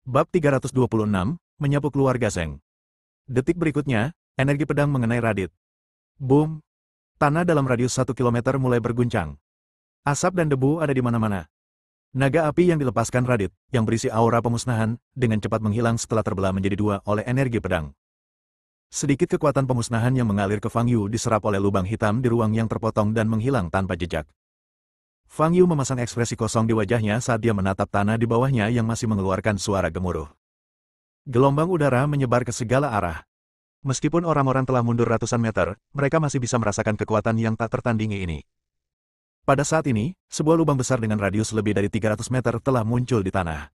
Bab 326, Menyapu Keluarga Zeng. Detik berikutnya, energi pedang mengenai Radit. Boom! Tanah dalam radius 1 kilometer mulai berguncang. Asap dan debu ada di mana-mana. Naga api yang dilepaskan Radit, yang berisi aura pemusnahan, dengan cepat menghilang setelah terbelah menjadi dua oleh energi pedang. Sedikit kekuatan pemusnahan yang mengalir ke Fang Yu diserap oleh lubang hitam di ruang yang terpotong dan menghilang tanpa jejak. Fang Yu memasang ekspresi kosong di wajahnya saat dia menatap tanah di bawahnya yang masih mengeluarkan suara gemuruh. Gelombang udara menyebar ke segala arah. Meskipun orang-orang telah mundur ratusan meter, mereka masih bisa merasakan kekuatan yang tak tertandingi ini. Pada saat ini, sebuah lubang besar dengan radius lebih dari 300 meter telah muncul di tanah.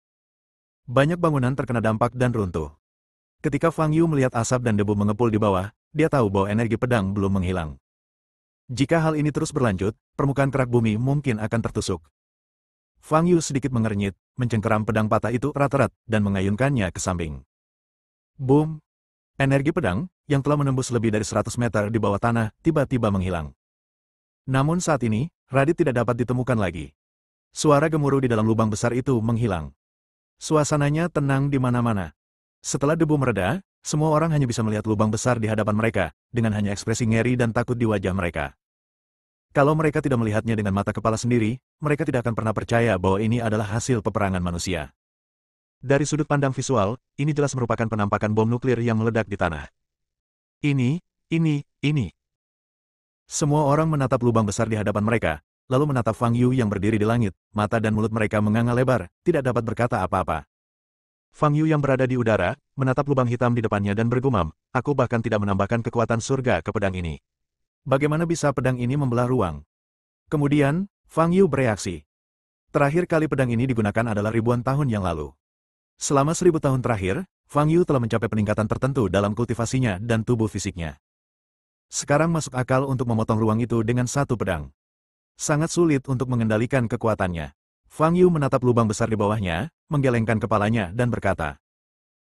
Banyak bangunan terkena dampak dan runtuh. Ketika Fang Yu melihat asap dan debu mengepul di bawah, dia tahu bahwa energi pedang belum menghilang. Jika hal ini terus berlanjut, permukaan kerak bumi mungkin akan tertusuk. Fang Yu sedikit mengernyit, mencengkeram pedang patah itu erat-erat, dan mengayunkannya ke samping. Boom! Energi pedang, yang telah menembus lebih dari 100 meter di bawah tanah, tiba-tiba menghilang. Namun saat ini, Radit tidak dapat ditemukan lagi. Suara gemuruh di dalam lubang besar itu menghilang. Suasananya tenang di mana-mana. Setelah debu mereda, semua orang hanya bisa melihat lubang besar di hadapan mereka, dengan hanya ekspresi ngeri dan takut di wajah mereka. Kalau mereka tidak melihatnya dengan mata kepala sendiri, mereka tidak akan pernah percaya bahwa ini adalah hasil peperangan manusia. Dari sudut pandang visual, ini jelas merupakan penampakan bom nuklir yang meledak di tanah. Ini. Semua orang menatap lubang besar di hadapan mereka, lalu menatap Fang Yu yang berdiri di langit, mata dan mulut mereka menganga lebar, tidak dapat berkata apa-apa. Fang Yu yang berada di udara, menatap lubang hitam di depannya dan bergumam, aku bahkan tidak menambahkan kekuatan surga ke pedang ini. Bagaimana bisa pedang ini membelah ruang? Kemudian, Fang Yu bereaksi. Terakhir kali pedang ini digunakan adalah ribuan tahun yang lalu. Selama 1000 tahun terakhir, Fang Yu telah mencapai peningkatan tertentu dalam kultivasinya dan tubuh fisiknya. Sekarang masuk akal untuk memotong ruang itu dengan satu pedang. Sangat sulit untuk mengendalikan kekuatannya. Fang Yu menatap lubang besar di bawahnya, menggelengkan kepalanya dan berkata.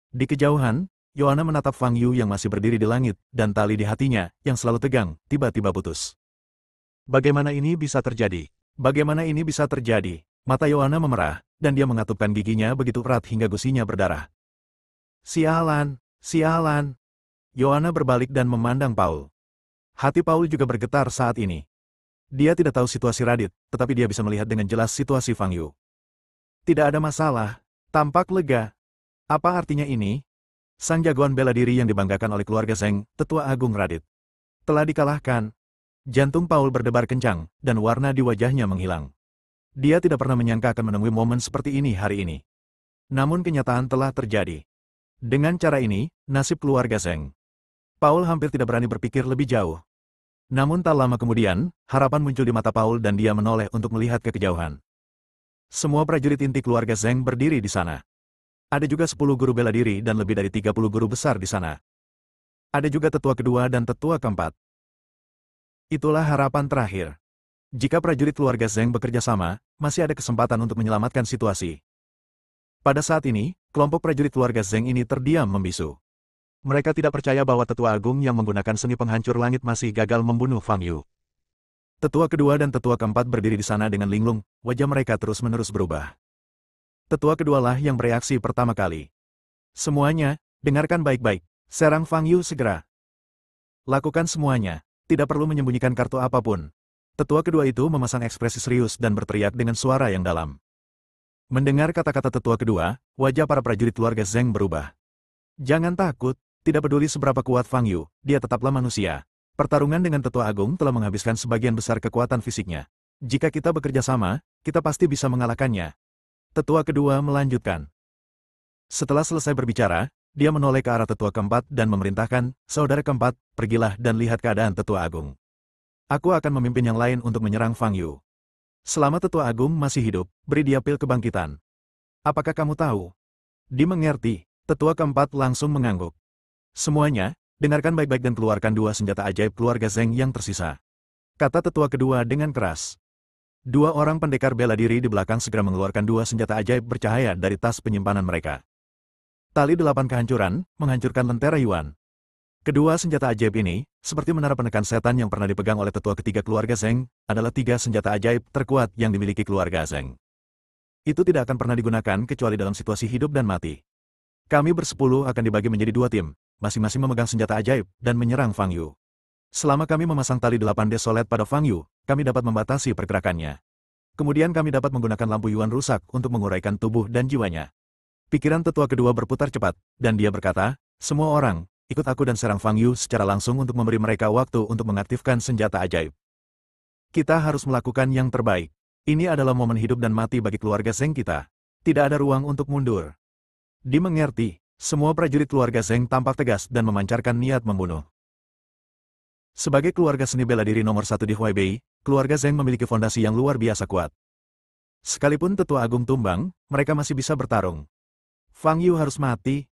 Di kejauhan, Yohana menatap Fang Yu yang masih berdiri di langit, dan tali di hatinya, yang selalu tegang, tiba-tiba putus. Bagaimana ini bisa terjadi? Bagaimana ini bisa terjadi? Mata Yohana memerah, dan dia mengatupkan giginya begitu erat hingga gusinya berdarah. Sialan, sialan. Yohana berbalik dan memandang Paul. Hati Paul juga bergetar saat ini. Dia tidak tahu situasi Radit, tetapi dia bisa melihat dengan jelas situasi Fang Yu. Tidak ada masalah, tampak lega. Apa artinya ini? Sang jagoan bela diri yang dibanggakan oleh keluarga Zeng, Tetua Agung Radit, telah dikalahkan. Jantung Paul berdebar kencang, dan warna di wajahnya menghilang. Dia tidak pernah menyangka akan menemui momen seperti ini hari ini. Namun kenyataan telah terjadi. Dengan cara ini, nasib keluarga Zeng. Paul hampir tidak berani berpikir lebih jauh. Namun tak lama kemudian, harapan muncul di mata Paul dan dia menoleh untuk melihat ke kejauhan. Semua prajurit inti keluarga Zeng berdiri di sana. Ada juga 10 guru bela diri dan lebih dari 30 guru besar di sana. Ada juga tetua kedua dan tetua keempat. Itulah harapan terakhir. Jika prajurit keluarga Zeng bekerja sama, masih ada kesempatan untuk menyelamatkan situasi. Pada saat ini, kelompok prajurit keluarga Zeng ini terdiam membisu. Mereka tidak percaya bahwa Tetua Agung yang menggunakan seni penghancur langit masih gagal membunuh Fang Yu. Tetua kedua dan tetua keempat berdiri di sana dengan linglung, wajah mereka terus-menerus berubah. Tetua kedualah yang bereaksi pertama kali. Semuanya, dengarkan baik-baik, serang Fang Yu segera. Lakukan semuanya, tidak perlu menyembunyikan kartu apapun. Tetua kedua itu memasang ekspresi serius dan berteriak dengan suara yang dalam. Mendengar kata-kata tetua kedua, wajah para prajurit keluarga Zeng berubah. Jangan takut, tidak peduli seberapa kuat Fang Yu, dia tetaplah manusia. Pertarungan dengan Tetua Agung telah menghabiskan sebagian besar kekuatan fisiknya. Jika kita bekerja sama, kita pasti bisa mengalahkannya. Tetua kedua melanjutkan. Setelah selesai berbicara, dia menoleh ke arah tetua keempat dan memerintahkan, saudara keempat, pergilah dan lihat keadaan Tetua Agung. Aku akan memimpin yang lain untuk menyerang Fang Yu. Selama Tetua Agung masih hidup, beri dia pil kebangkitan. Apakah kamu tahu? Dimengerti, tetua keempat langsung mengangguk. Semuanya, dengarkan baik-baik dan keluarkan 2 senjata ajaib keluarga Zeng yang tersisa. Kata tetua kedua dengan keras. 2 orang pendekar bela diri di belakang segera mengeluarkan 2 senjata ajaib bercahaya dari tas penyimpanan mereka. Tali 8 kehancuran, menghancurkan lentera Yuan. Kedua senjata ajaib ini, seperti menara penekan setan yang pernah dipegang oleh tetua ketiga keluarga Zeng, adalah 3 senjata ajaib terkuat yang dimiliki keluarga Zeng. Itu tidak akan pernah digunakan kecuali dalam situasi hidup dan mati. Kami bersepuluh akan dibagi menjadi dua tim, masing-masing memegang senjata ajaib, dan menyerang Fang Yu. Selama kami memasang tali 8 desolet pada Fang Yu, kami dapat membatasi pergerakannya. Kemudian kami dapat menggunakan lampu Yuan rusak untuk menguraikan tubuh dan jiwanya. Pikiran tetua kedua berputar cepat, dan dia berkata, semua orang, ikut aku dan serang Fang Yu secara langsung untuk memberi mereka waktu untuk mengaktifkan senjata ajaib. Kita harus melakukan yang terbaik. Ini adalah momen hidup dan mati bagi keluarga Zheng kita. Tidak ada ruang untuk mundur. Dimengerti, semua prajurit keluarga Zheng tampak tegas dan memancarkan niat membunuh. Sebagai keluarga seni bela diri nomor 1 di Huaibei, keluarga Zheng memiliki fondasi yang luar biasa kuat. Sekalipun tetua agung tumbang, mereka masih bisa bertarung. Fang Yu harus mati.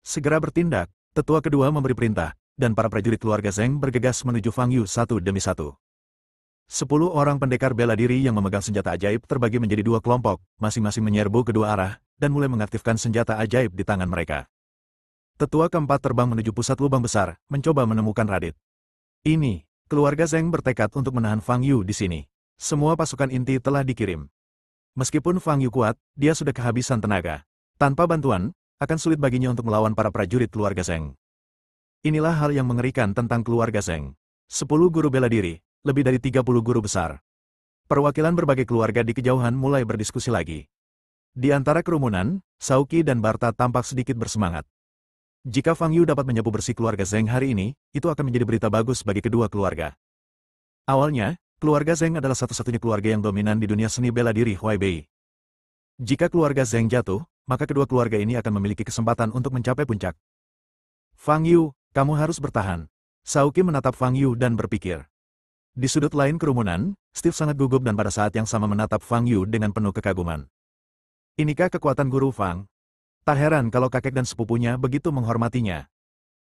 Segera bertindak, tetua kedua memberi perintah, dan para prajurit keluarga Zheng bergegas menuju Fang Yu satu demi satu. 10 orang pendekar bela diri yang memegang senjata ajaib terbagi menjadi 2 kelompok, masing-masing menyerbu kedua arah, dan mulai mengaktifkan senjata ajaib di tangan mereka. Tetua keempat terbang menuju pusat lubang besar, mencoba menemukan Radit. Ini, keluarga Zheng bertekad untuk menahan Fang Yu di sini. Semua pasukan inti telah dikirim. Meskipun Fang Yu kuat, dia sudah kehabisan tenaga. Tanpa bantuan, akan sulit baginya untuk melawan para prajurit keluarga Zheng. Inilah hal yang mengerikan tentang keluarga Zheng. 10 guru bela diri, lebih dari 30 guru besar. Perwakilan berbagai keluarga di kejauhan mulai berdiskusi lagi. Di antara kerumunan, Sauki dan Barta tampak sedikit bersemangat. Jika Fang Yu dapat menyapu bersih keluarga Zheng hari ini, itu akan menjadi berita bagus bagi kedua keluarga. Awalnya, keluarga Zheng adalah satu-satunya keluarga yang dominan di dunia seni bela diri Huaibei. Jika keluarga Zheng jatuh, maka kedua keluarga ini akan memiliki kesempatan untuk mencapai puncak. Fang Yu, kamu harus bertahan. Sauki menatap Fang Yu dan berpikir. Di sudut lain kerumunan, Steve sangat gugup dan pada saat yang sama menatap Fang Yu dengan penuh kekaguman. Inikah kekuatan guru Fang? Tak heran kalau kakek dan sepupunya begitu menghormatinya.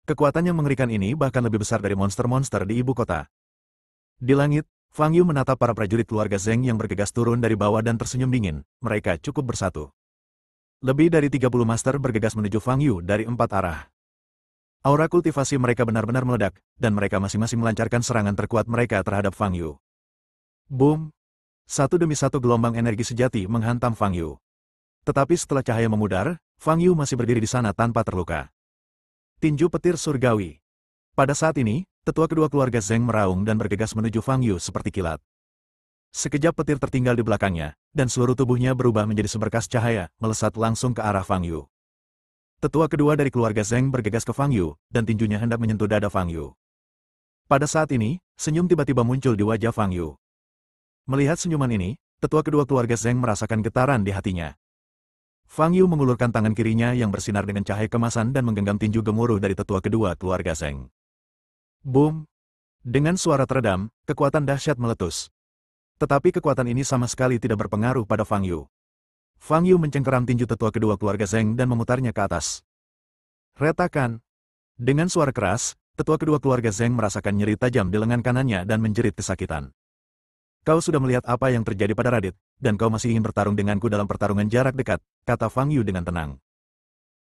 Kekuatan yang mengerikan ini bahkan lebih besar dari monster-monster di ibu kota. Di langit, Fang Yu menatap para prajurit keluarga Zheng yang bergegas turun dari bawah dan tersenyum dingin. Mereka cukup bersatu. Lebih dari 30 master bergegas menuju Fang Yu dari 4 arah. Aura kultivasi mereka benar-benar meledak, dan mereka masing-masing melancarkan serangan terkuat mereka terhadap Fang Yu. Boom! Satu demi satu gelombang energi sejati menghantam Fang Yu. Tetapi setelah cahaya memudar, Fang Yu masih berdiri di sana tanpa terluka. Tinju petir surgawi. Pada saat ini, tetua kedua keluarga Zheng meraung dan bergegas menuju Fang Yu seperti kilat. Sekejap petir tertinggal di belakangnya, dan seluruh tubuhnya berubah menjadi seberkas cahaya, melesat langsung ke arah Fang Yu. Tetua kedua dari keluarga Zheng bergegas ke Fang Yu, dan tinjunya hendak menyentuh dada Fang Yu. Pada saat ini, senyum tiba-tiba muncul di wajah Fang Yu. Melihat senyuman ini, tetua kedua keluarga Zheng merasakan getaran di hatinya. Fang Yu mengulurkan tangan kirinya yang bersinar dengan cahaya kemasan dan menggenggam tinju gemuruh dari tetua kedua keluarga Zheng. Boom! Dengan suara teredam, kekuatan dahsyat meletus. Tetapi kekuatan ini sama sekali tidak berpengaruh pada Fang Yu. Fang Yu mencengkeram tinju tetua kedua keluarga Zheng dan memutarnya ke atas. Retakan! Dengan suara keras, tetua kedua keluarga Zheng merasakan nyeri tajam di lengan kanannya dan menjerit kesakitan. Kau sudah melihat apa yang terjadi pada Radit, dan kau masih ingin bertarung denganku dalam pertarungan jarak dekat, kata Fang Yu dengan tenang.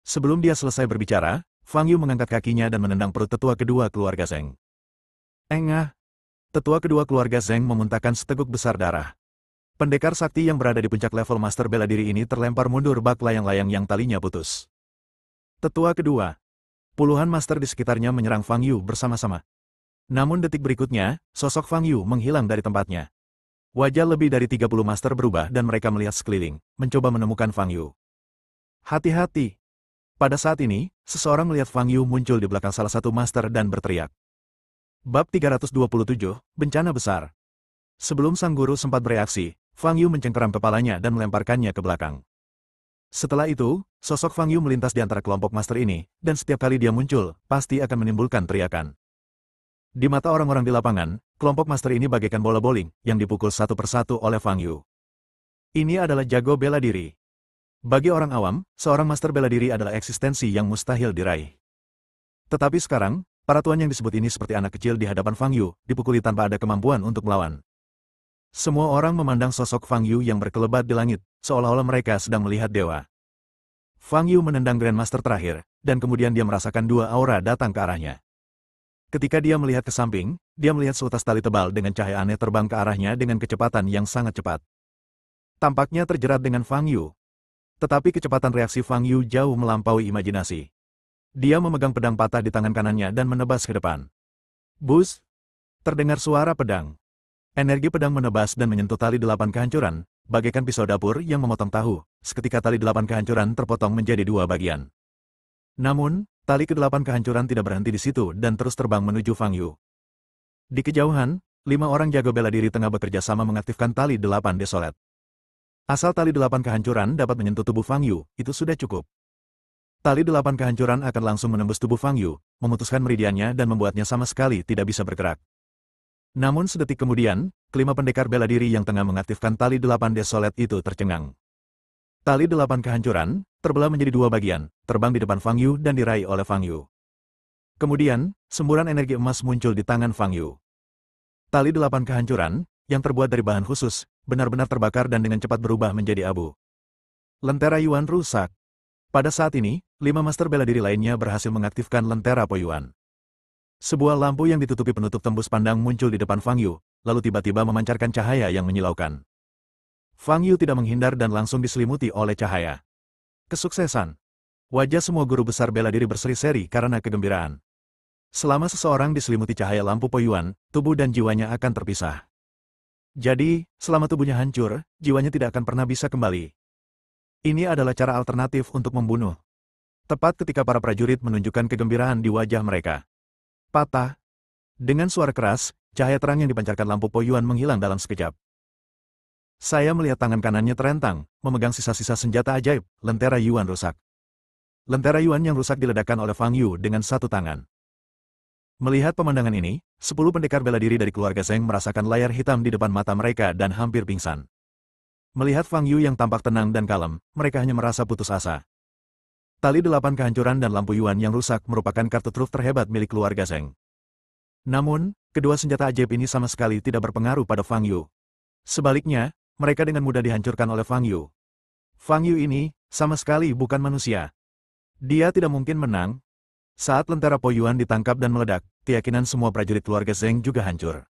Sebelum dia selesai berbicara, Fang Yu mengangkat kakinya dan menendang perut tetua kedua keluarga Zheng. Engah! Tetua kedua keluarga Zheng memuntahkan seteguk besar darah. Pendekar sakti yang berada di puncak level master bela diri ini terlempar mundur bak layang-layang yang talinya putus. Tetua kedua. Puluhan master di sekitarnya menyerang Fang Yu bersama-sama. Namun detik berikutnya, sosok Fang Yu menghilang dari tempatnya. Wajah lebih dari 30 master berubah dan mereka melihat sekeliling, mencoba menemukan Fang Yu. Hati-hati! Pada saat ini, seseorang melihat Fang Yu muncul di belakang salah satu master dan berteriak. Bab 327, Bencana Besar. Sebelum sang guru sempat bereaksi, Fang Yu mencengkeram kepalanya dan melemparkannya ke belakang. Setelah itu, sosok Fang Yu melintas di antara kelompok master ini, dan setiap kali dia muncul, pasti akan menimbulkan teriakan. Di mata orang-orang di lapangan, kelompok master ini bagaikan bola bowling, yang dipukul satu persatu oleh Fang Yu. Ini adalah jago bela diri. Bagi orang awam, seorang master bela diri adalah eksistensi yang mustahil diraih. Tetapi sekarang, para tuan yang disebut ini seperti anak kecil di hadapan Fang Yu, dipukuli tanpa ada kemampuan untuk melawan. Semua orang memandang sosok Fang Yu yang berkelebat di langit, seolah-olah mereka sedang melihat dewa. Fang Yu menendang Grandmaster terakhir, dan kemudian dia merasakan dua aura datang ke arahnya. Ketika dia melihat ke samping, dia melihat seutas tali tebal dengan cahaya aneh terbang ke arahnya dengan kecepatan yang sangat cepat. tampaknya terjerat dengan Fang Yu. Tetapi kecepatan reaksi Fang Yu jauh melampaui imajinasi. Dia memegang pedang patah di tangan kanannya dan menebas ke depan. Bus! Terdengar suara pedang. Energi pedang menebas dan menyentuh tali 8 kehancuran, bagaikan pisau dapur yang memotong tahu. Seketika tali 8 kehancuran terpotong menjadi 2 bagian. Namun, tali ke-8 kehancuran tidak berhenti di situ dan terus terbang menuju Fang Yu. Di kejauhan, 5 orang jago bela diri tengah bekerja sama mengaktifkan tali 8 desolet. Asal tali 8 kehancuran dapat menyentuh tubuh Fang Yu, itu sudah cukup. Tali 8 kehancuran akan langsung menembus tubuh Fang Yu, memutuskan meridiannya dan membuatnya sama sekali tidak bisa bergerak. Namun sedetik kemudian, kelima pendekar bela diri yang tengah mengaktifkan tali 8 desolet itu tercengang. Tali 8 kehancuran, terbelah menjadi 2 bagian, terbang di depan Fang Yu dan diraih oleh Fang Yu. Kemudian, semburan energi emas muncul di tangan Fang Yu. Tali 8 kehancuran, yang terbuat dari bahan khusus, benar-benar terbakar dan dengan cepat berubah menjadi abu. Lentera Yuan rusak. Pada saat ini, 5 master bela diri lainnya berhasil mengaktifkan Lentera Po Yuan. Sebuah lampu yang ditutupi penutup tembus pandang muncul di depan Fang Yu, lalu tiba-tiba memancarkan cahaya yang menyilaukan. Fang Yu tidak menghindar dan langsung diselimuti oleh cahaya. Kesuksesan. Wajah semua guru besar bela diri berseri-seri karena kegembiraan. Selama seseorang diselimuti cahaya lampu Po Yuan, tubuh dan jiwanya akan terpisah. Jadi, selama tubuhnya hancur, jiwanya tidak akan pernah bisa kembali. Ini adalah cara alternatif untuk membunuh. Tepat ketika para prajurit menunjukkan kegembiraan di wajah mereka. Patah. Dengan suara keras, cahaya terang yang dipancarkan lampu Po Yuan menghilang dalam sekejap. Saya melihat tangan kanannya terentang, memegang sisa-sisa senjata ajaib, Lentera Yuan rusak. Lentera Yuan yang rusak diledakkan oleh Fang Yu dengan satu tangan. Melihat pemandangan ini, 10 pendekar bela diri dari keluarga Zheng merasakan layar hitam di depan mata mereka dan hampir pingsan. Melihat Fang Yu yang tampak tenang dan kalem, mereka hanya merasa putus asa. Tali 8 kehancuran dan lampu Yuan yang rusak merupakan kartu truf terhebat milik keluarga Zheng. Namun, kedua senjata ajaib ini sama sekali tidak berpengaruh pada Fang Yu. Sebaliknya, mereka dengan mudah dihancurkan oleh Fang Yu. Fang Yu ini, sama sekali bukan manusia. Dia tidak mungkin menang. Saat Lentera Po Yuan ditangkap dan meledak, keyakinan semua prajurit keluarga Zheng juga hancur.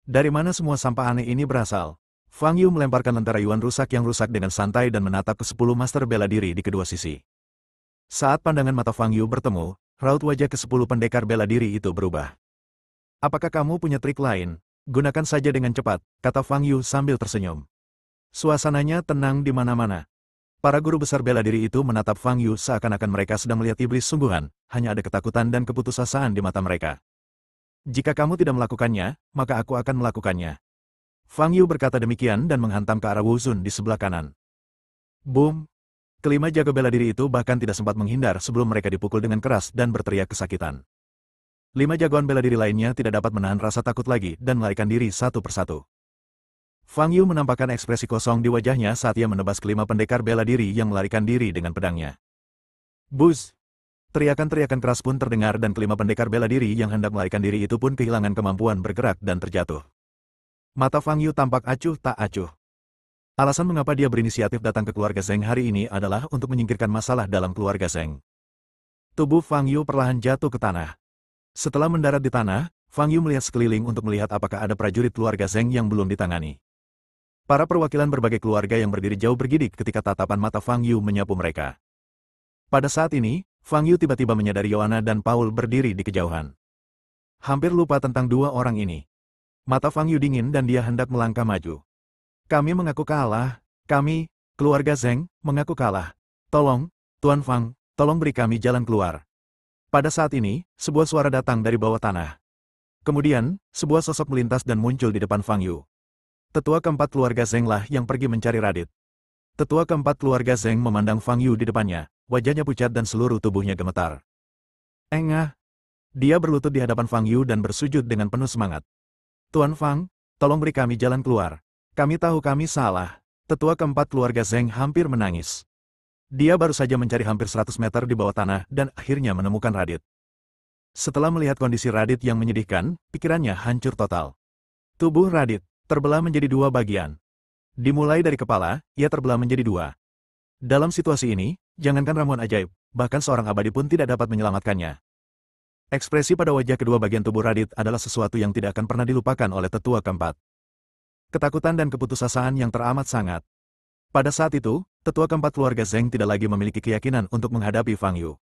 Dari mana semua sampah aneh ini berasal? Fang Yu melemparkan Lentera Yuan rusak yang rusak dengan santai dan menatap ke 10 master bela diri di kedua sisi. Saat pandangan mata Fang Yu bertemu, raut wajah ke-10 pendekar bela diri itu berubah. Apakah kamu punya trik lain? Gunakan saja dengan cepat, kata Fang Yu sambil tersenyum. Suasananya tenang di mana-mana. Para guru besar bela diri itu menatap Fang Yu seakan-akan mereka sedang melihat iblis sungguhan, hanya ada ketakutan dan keputusasaan di mata mereka. Jika kamu tidak melakukannya, maka aku akan melakukannya. Fang Yu berkata demikian dan menghantam ke arah Wu Zun di sebelah kanan. Boom! Kelima jago bela diri itu bahkan tidak sempat menghindar sebelum mereka dipukul dengan keras dan berteriak kesakitan. 5 jagoan bela diri lainnya tidak dapat menahan rasa takut lagi dan melarikan diri satu persatu. Fang Yu menampakkan ekspresi kosong di wajahnya saat ia menebas kelima pendekar bela diri yang melarikan diri dengan pedangnya. Buzz! Teriakan-teriakan keras pun terdengar dan kelima pendekar bela diri yang hendak melarikan diri itu pun kehilangan kemampuan bergerak dan terjatuh. Mata Fang Yu tampak acuh tak acuh. Alasan mengapa dia berinisiatif datang ke keluarga Zheng hari ini adalah untuk menyingkirkan masalah dalam keluarga Zheng. Tubuh Fang Yu perlahan jatuh ke tanah. Setelah mendarat di tanah, Fang Yu melihat sekeliling untuk melihat apakah ada prajurit keluarga Zheng yang belum ditangani. Para perwakilan berbagai keluarga yang berdiri jauh bergidik ketika tatapan mata Fang Yu menyapu mereka. Pada saat ini, Fang Yu tiba-tiba menyadari Yoanna dan Paul berdiri di kejauhan. Hampir lupa tentang dua orang ini. Mata Fang Yu dingin dan dia hendak melangkah maju. Kami mengaku kalah. Kami, keluarga Zheng, mengaku kalah. Tolong, Tuan Fang, tolong beri kami jalan keluar. Pada saat ini, sebuah suara datang dari bawah tanah. Kemudian, sebuah sosok melintas dan muncul di depan Fang Yu. Tetua keempat keluarga Zheng lah yang pergi mencari Radit. Tetua keempat keluarga Zheng memandang Fang Yu di depannya, wajahnya pucat dan seluruh tubuhnya gemetar. Engah! Dia berlutut di hadapan Fang Yu dan bersujud dengan penuh semangat. Tuan Fang, tolong beri kami jalan keluar. Kami tahu kami salah. Tetua keempat keluarga Zheng hampir menangis. Dia baru saja mencari hampir 100 meter di bawah tanah dan akhirnya menemukan Radit. Setelah melihat kondisi Radit yang menyedihkan, pikirannya hancur total. Tubuh Radit terbelah menjadi 2 bagian. Dimulai dari kepala, ia terbelah menjadi 2. Dalam situasi ini, jangankan ramuan ajaib, bahkan seorang abadi pun tidak dapat menyelamatkannya. Ekspresi pada wajah kedua bagian tubuh Radit adalah sesuatu yang tidak akan pernah dilupakan oleh tetua keempat. Ketakutan dan keputusasaan yang teramat sangat. Pada saat itu, tetua keempat keluarga Zheng tidak lagi memiliki keyakinan untuk menghadapi Fang Yu.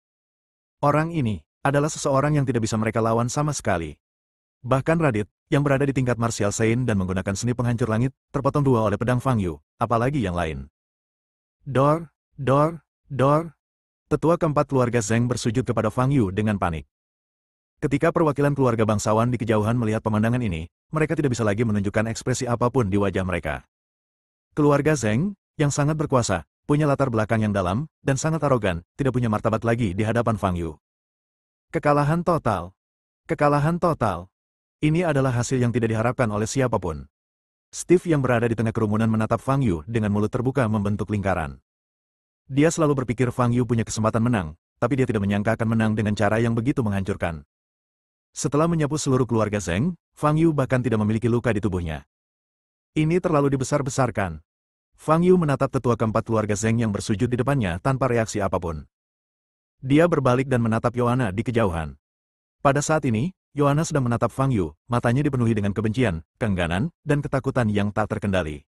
Orang ini adalah seseorang yang tidak bisa mereka lawan sama sekali. Bahkan Radit, yang berada di tingkat martial Saint dan menggunakan seni penghancur langit, terpotong dua oleh pedang Fang Yu, apalagi yang lain. Dor, dor, dor. Tetua keempat keluarga Zheng bersujud kepada Fang Yu dengan panik. Ketika perwakilan keluarga bangsawan di kejauhan melihat pemandangan ini, mereka tidak bisa lagi menunjukkan ekspresi apapun di wajah mereka. Keluarga Zheng, yang sangat berkuasa, punya latar belakang yang dalam, dan sangat arogan, tidak punya martabat lagi di hadapan Fang Yu. Kekalahan total. Kekalahan total. Ini adalah hasil yang tidak diharapkan oleh siapapun. Steve yang berada di tengah kerumunan menatap Fang Yu dengan mulut terbuka membentuk lingkaran. Dia selalu berpikir Fang Yu punya kesempatan menang, tapi dia tidak menyangka akan menang dengan cara yang begitu menghancurkan. Setelah menyapu seluruh keluarga Zheng, Fang Yu bahkan tidak memiliki luka di tubuhnya. Ini terlalu dibesar-besarkan. Fang Yu menatap tetua keempat keluarga Zheng yang bersujud di depannya tanpa reaksi apapun. Dia berbalik dan menatap Yohana di kejauhan. Pada saat ini, Yohana sedang menatap Fang Yu, matanya dipenuhi dengan kebencian, keengganan, dan ketakutan yang tak terkendali.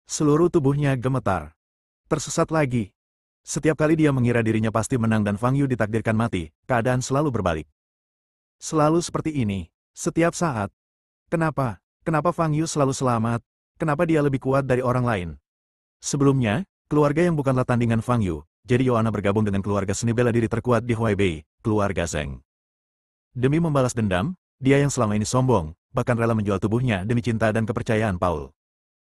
Seluruh tubuhnya gemetar. Tersesat lagi. Setiap kali dia mengira dirinya pasti menang dan Fang Yu ditakdirkan mati, keadaan selalu berbalik. Selalu seperti ini, setiap saat. Kenapa? Kenapa Fang Yu selalu selamat? Kenapa dia lebih kuat dari orang lain? Sebelumnya, keluarga yang bukanlah tandingan Fang Yu, jadi Yohana bergabung dengan keluarga seni bela diri terkuat di Huaibei, keluarga Zheng. Demi membalas dendam, dia yang selama ini sombong, bahkan rela menjual tubuhnya demi cinta dan kepercayaan Paul.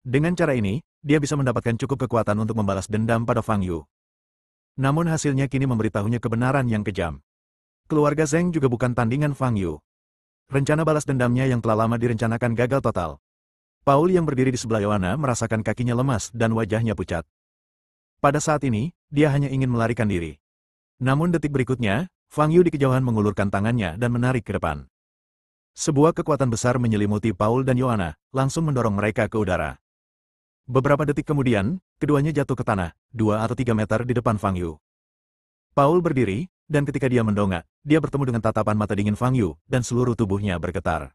Dengan cara ini, dia bisa mendapatkan cukup kekuatan untuk membalas dendam pada Fang Yu. Namun hasilnya kini memberitahunya kebenaran yang kejam. Keluarga Zheng juga bukan tandingan Fang Yu. Rencana balas dendamnya yang telah lama direncanakan gagal total. Paul yang berdiri di sebelah Yohana merasakan kakinya lemas dan wajahnya pucat. Pada saat ini, dia hanya ingin melarikan diri. Namun detik berikutnya, Fang Yu di kejauhan mengulurkan tangannya dan menarik ke depan. Sebuah kekuatan besar menyelimuti Paul dan Yohana, langsung mendorong mereka ke udara. Beberapa detik kemudian, keduanya jatuh ke tanah, 2 atau 3 meter di depan Fang Yu. Paul berdiri, dan ketika dia mendongak, dia bertemu dengan tatapan mata dingin Fang Yu, dan seluruh tubuhnya bergetar.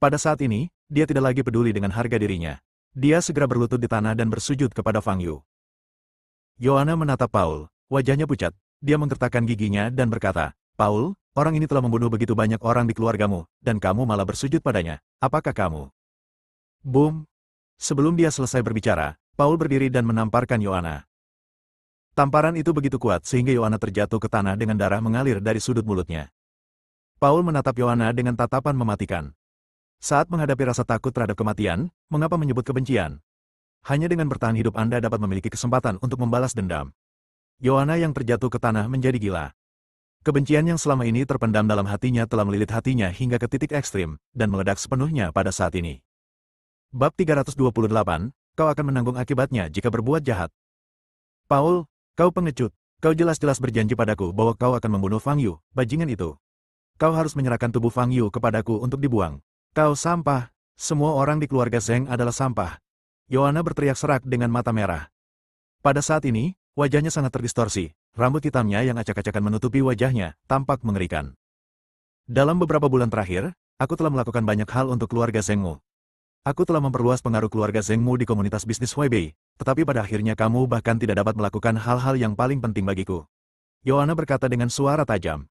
Pada saat ini, dia tidak lagi peduli dengan harga dirinya. Dia segera berlutut di tanah dan bersujud kepada Fang Yu. Yohana menatap Paul, wajahnya pucat. Dia menggertakkan giginya dan berkata, "Paul, orang ini telah membunuh begitu banyak orang di keluargamu, dan kamu malah bersujud padanya. Apakah kamu?" Boom! Sebelum dia selesai berbicara, Paul berdiri dan menamparkan Yohana. Tamparan itu begitu kuat sehingga Yohana terjatuh ke tanah dengan darah mengalir dari sudut mulutnya. Paul menatap Yohana dengan tatapan mematikan. Saat menghadapi rasa takut terhadap kematian, mengapa menyebut kebencian? Hanya dengan bertahan hidup Anda dapat memiliki kesempatan untuk membalas dendam. Yohana yang terjatuh ke tanah menjadi gila. Kebencian yang selama ini terpendam dalam hatinya telah melilit hatinya hingga ke titik ekstrim, dan meledak sepenuhnya pada saat ini. Bab 328, kau akan menanggung akibatnya jika berbuat jahat. Paul, kau pengecut. Kau jelas-jelas berjanji padaku bahwa kau akan membunuh Fang Yu, bajingan itu. Kau harus menyerahkan tubuh Fang Yu kepadaku untuk dibuang. Kau sampah. Semua orang di keluarga Zheng adalah sampah. Yohana berteriak serak dengan mata merah. Pada saat ini, wajahnya sangat terdistorsi. Rambut hitamnya yang acak-acakan menutupi wajahnya, tampak mengerikan. Dalam beberapa bulan terakhir, aku telah melakukan banyak hal untuk keluarga Zhengmu. Aku telah memperluas pengaruh keluarga Zhengmu di komunitas bisnis Huaibei, tetapi pada akhirnya kamu bahkan tidak dapat melakukan hal-hal yang paling penting bagiku. Yohana berkata dengan suara tajam.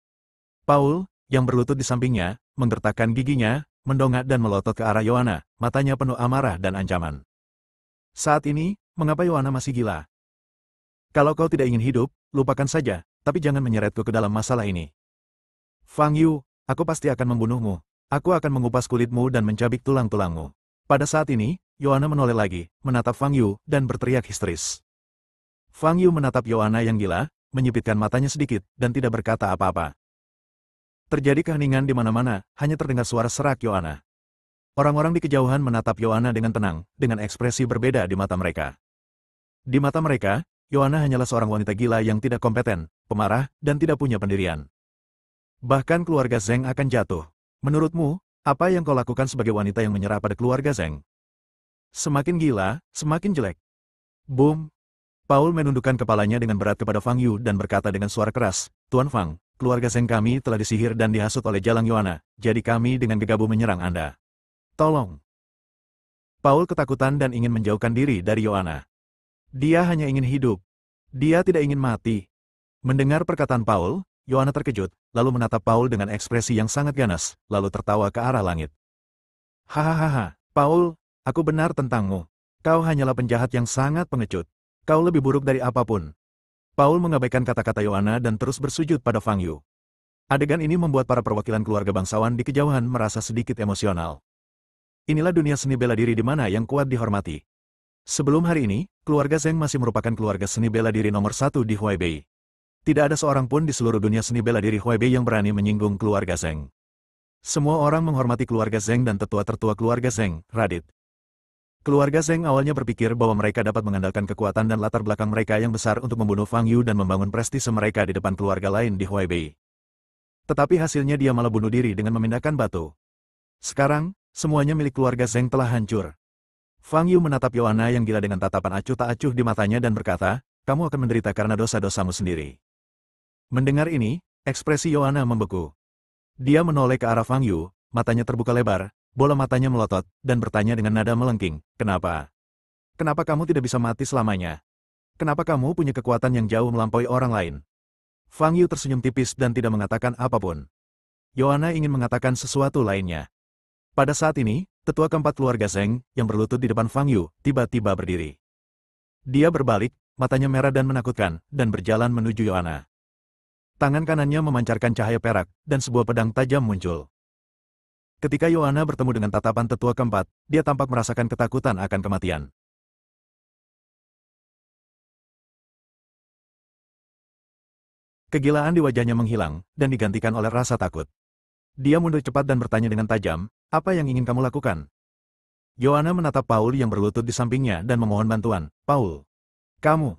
Paul, yang berlutut di sampingnya, menggertakkan giginya, mendongak dan melotot ke arah Yohana, matanya penuh amarah dan ancaman. Saat ini, mengapa Yohana masih gila? Kalau kau tidak ingin hidup, lupakan saja, tapi jangan menyeretku ke dalam masalah ini. Fang Yu, aku pasti akan membunuhmu. Aku akan mengupas kulitmu dan mencabik tulang-tulangmu. Pada saat ini, Yohana menoleh lagi, menatap Fang Yu, dan berteriak histeris. Fang Yu menatap Yohana yang gila, menyipitkan matanya sedikit, dan tidak berkata apa-apa. Terjadi keheningan di mana-mana, hanya terdengar suara serak Yohana. Orang-orang di kejauhan menatap Yohana dengan tenang, dengan ekspresi berbeda di mata mereka. Di mata mereka, Yohana hanyalah seorang wanita gila yang tidak kompeten, pemarah, dan tidak punya pendirian. Bahkan keluarga Zheng akan jatuh. Menurutmu, apa yang kau lakukan sebagai wanita yang menyerah pada keluarga Zheng? Semakin gila, semakin jelek. Boom! Paul menundukkan kepalanya dengan berat kepada Fang Yu dan berkata dengan suara keras, "Tuan Fang, keluarga Zheng kami telah disihir dan dihasut oleh Jalang Yohana, jadi kami dengan gegabah menyerang Anda. Tolong!" Paul ketakutan dan ingin menjauhkan diri dari Yohana. Dia hanya ingin hidup. Dia tidak ingin mati. Mendengar perkataan Paul, Yohana terkejut, lalu menatap Paul dengan ekspresi yang sangat ganas, lalu tertawa ke arah langit. Hahaha, Paul, aku benar tentangmu. Kau hanyalah penjahat yang sangat pengecut. Kau lebih buruk dari apapun. Paul mengabaikan kata-kata Yohana dan terus bersujud pada Fang Yu. Adegan ini membuat para perwakilan keluarga bangsawan di kejauhan merasa sedikit emosional. Inilah dunia seni bela diri di mana yang kuat dihormati. Sebelum hari ini, keluarga Zheng masih merupakan keluarga seni bela diri nomor satu di Huaibei. Tidak ada seorang pun di seluruh dunia seni bela diri Huaibei yang berani menyinggung keluarga Zheng. Semua orang menghormati keluarga Zheng dan tetua-tertua keluarga Zheng, Radit. Keluarga Zheng awalnya berpikir bahwa mereka dapat mengandalkan kekuatan dan latar belakang mereka yang besar untuk membunuh Fang Yu dan membangun prestise mereka di depan keluarga lain di Huaibei. Tetapi hasilnya dia malah bunuh diri dengan memindahkan batu. Sekarang, semuanya milik keluarga Zheng telah hancur. Fang Yu menatap Yohana yang gila dengan tatapan acuh tak acuh di matanya dan berkata, kamu akan menderita karena dosa-dosamu sendiri. Mendengar ini, ekspresi Yohana membeku. Dia menoleh ke arah Fang Yu, matanya terbuka lebar, bola matanya melotot, dan bertanya dengan nada melengking, kenapa? Kenapa kamu tidak bisa mati selamanya? Kenapa kamu punya kekuatan yang jauh melampaui orang lain? Fang Yu tersenyum tipis dan tidak mengatakan apapun. Yohana ingin mengatakan sesuatu lainnya. Pada saat ini, tetua keempat keluarga Zheng, yang berlutut di depan Fang Yu, tiba-tiba berdiri. Dia berbalik, matanya merah dan menakutkan, dan berjalan menuju Yohana. Tangan kanannya memancarkan cahaya perak, dan sebuah pedang tajam muncul. Ketika Yohana bertemu dengan tatapan tetua keempat, dia tampak merasakan ketakutan akan kematian. Kegilaan di wajahnya menghilang, dan digantikan oleh rasa takut. Dia mundur cepat dan bertanya dengan tajam, apa yang ingin kamu lakukan? Yohana menatap Paul yang berlutut di sampingnya dan memohon bantuan. Paul, kamu.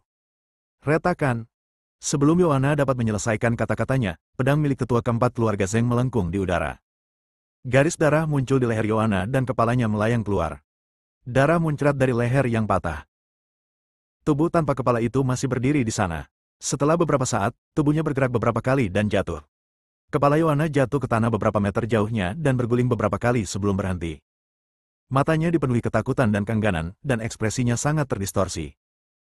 Retakan. Sebelum Yohana dapat menyelesaikan kata-katanya, pedang milik tetua keempat keluarga Zheng melengkung di udara. Garis darah muncul di leher Yohana dan kepalanya melayang keluar. Darah muncrat dari leher yang patah. Tubuh tanpa kepala itu masih berdiri di sana. Setelah beberapa saat, tubuhnya bergerak beberapa kali dan jatuh. Kepala Yohana jatuh ke tanah beberapa meter jauhnya dan berguling beberapa kali sebelum berhenti. Matanya dipenuhi ketakutan dan keengganan, dan ekspresinya sangat terdistorsi.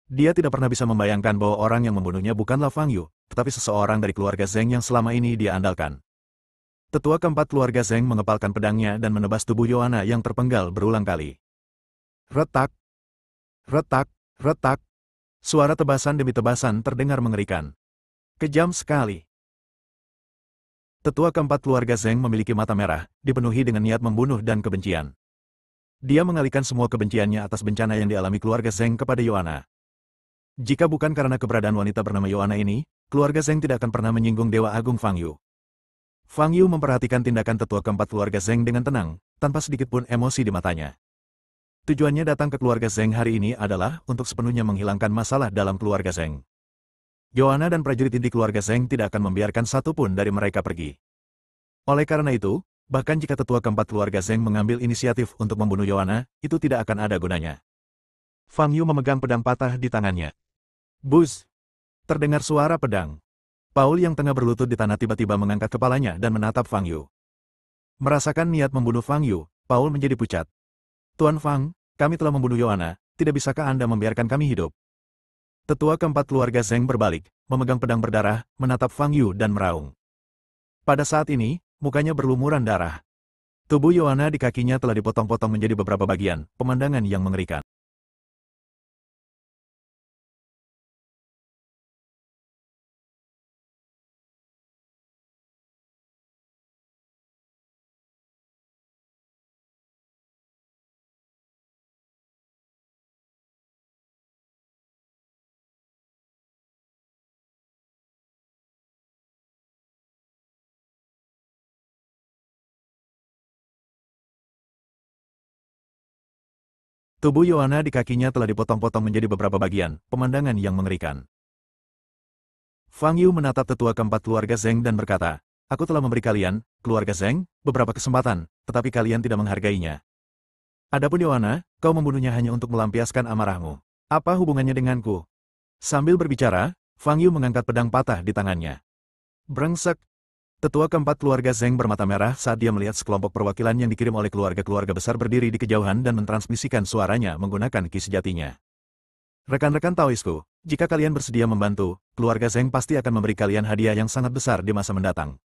Dia tidak pernah bisa membayangkan bahwa orang yang membunuhnya bukanlah Fang Yu, tetapi seseorang dari keluarga Zheng yang selama ini dia andalkan. Tetua keempat keluarga Zheng mengepalkan pedangnya dan menebas tubuh Yohana yang terpenggal berulang kali. Retak, retak, retak. Suara tebasan demi tebasan terdengar mengerikan. Kejam sekali. Tetua keempat keluarga Zheng memiliki mata merah, dipenuhi dengan niat membunuh dan kebencian. Dia mengalihkan semua kebenciannya atas bencana yang dialami keluarga Zheng kepada Yohana. Jika bukan karena keberadaan wanita bernama Yohana ini, keluarga Zheng tidak akan pernah menyinggung Dewa Agung Fang Yu. Fang Yu memperhatikan tindakan tetua keempat keluarga Zheng dengan tenang, tanpa sedikit pun emosi di matanya. Tujuannya datang ke keluarga Zheng hari ini adalah untuk sepenuhnya menghilangkan masalah dalam keluarga Zheng. Yohana dan prajurit inti keluarga Zheng tidak akan membiarkan satupun dari mereka pergi. Oleh karena itu, bahkan jika tetua keempat keluarga Zheng mengambil inisiatif untuk membunuh Yohana, itu tidak akan ada gunanya. Fang Yu memegang pedang patah di tangannya. Buzz! Terdengar suara pedang. Paul yang tengah berlutut di tanah tiba-tiba mengangkat kepalanya dan menatap Fang Yu. Merasakan niat membunuh Fang Yu, Paul menjadi pucat. Tuan Fang, kami telah membunuh Yohana, tidak bisakah Anda membiarkan kami hidup? Tetua keempat keluarga Zheng berbalik, memegang pedang berdarah, menatap Fang Yu dan meraung. Pada saat ini, mukanya berlumuran darah. Tubuh Yohana di kakinya telah dipotong-potong menjadi beberapa bagian, pemandangan yang mengerikan. Tubuh Yohana di kakinya telah dipotong-potong menjadi beberapa bagian, pemandangan yang mengerikan. Fang Yu menatap tetua keempat keluarga Zheng dan berkata, aku telah memberi kalian, keluarga Zheng, beberapa kesempatan, tetapi kalian tidak menghargainya. Adapun Yohana, kau membunuhnya hanya untuk melampiaskan amarahmu. Apa hubungannya denganku? Sambil berbicara, Fang Yu mengangkat pedang patah di tangannya. Brengsek! Tetua keempat keluarga Zheng bermata merah saat dia melihat sekelompok perwakilan yang dikirim oleh keluarga-keluarga besar berdiri di kejauhan dan mentransmisikan suaranya menggunakan ki sejatinya. Rekan-rekan Taoisku, jika kalian bersedia membantu, keluarga Zheng pasti akan memberi kalian hadiah yang sangat besar di masa mendatang.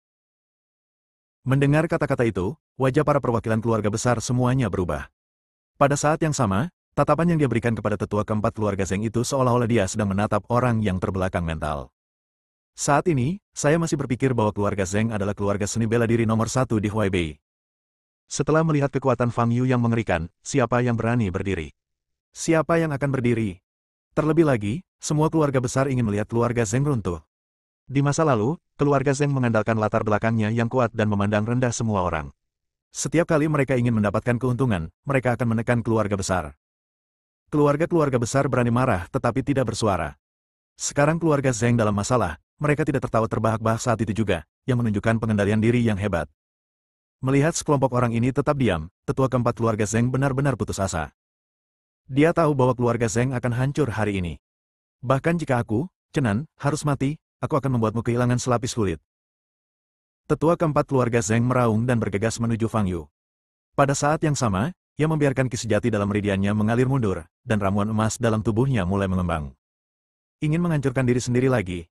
Mendengar kata-kata itu, wajah para perwakilan keluarga besar semuanya berubah. Pada saat yang sama, tatapan yang dia berikan kepada tetua keempat keluarga Zheng itu seolah-olah dia sedang menatap orang yang terbelakang mental. Saat ini, saya masih berpikir bahwa keluarga Zheng adalah keluarga seni bela diri nomor satu di Huaibei. Setelah melihat kekuatan Fang Yu yang mengerikan, siapa yang berani berdiri? Siapa yang akan berdiri? Terlebih lagi, semua keluarga besar ingin melihat keluarga Zheng runtuh. Di masa lalu, keluarga Zheng mengandalkan latar belakangnya yang kuat dan memandang rendah semua orang. Setiap kali mereka ingin mendapatkan keuntungan, mereka akan menekan keluarga besar. Keluarga-keluarga besar berani marah tetapi tidak bersuara. Sekarang keluarga Zheng dalam masalah, mereka tidak tertawa terbahak-bahak saat itu juga, yang menunjukkan pengendalian diri yang hebat. Melihat sekelompok orang ini tetap diam, tetua keempat keluarga Zheng benar-benar putus asa. Dia tahu bahwa keluarga Zheng akan hancur hari ini. Bahkan jika aku, Chenan, harus mati, aku akan membuatmu kehilangan selapis kulit. Tetua keempat keluarga Zheng meraung dan bergegas menuju Fang Yu. Pada saat yang sama, ia membiarkan ki sejati dalam meridiannya mengalir mundur, dan ramuan emas dalam tubuhnya mulai mengembang. Ingin menghancurkan diri sendiri lagi.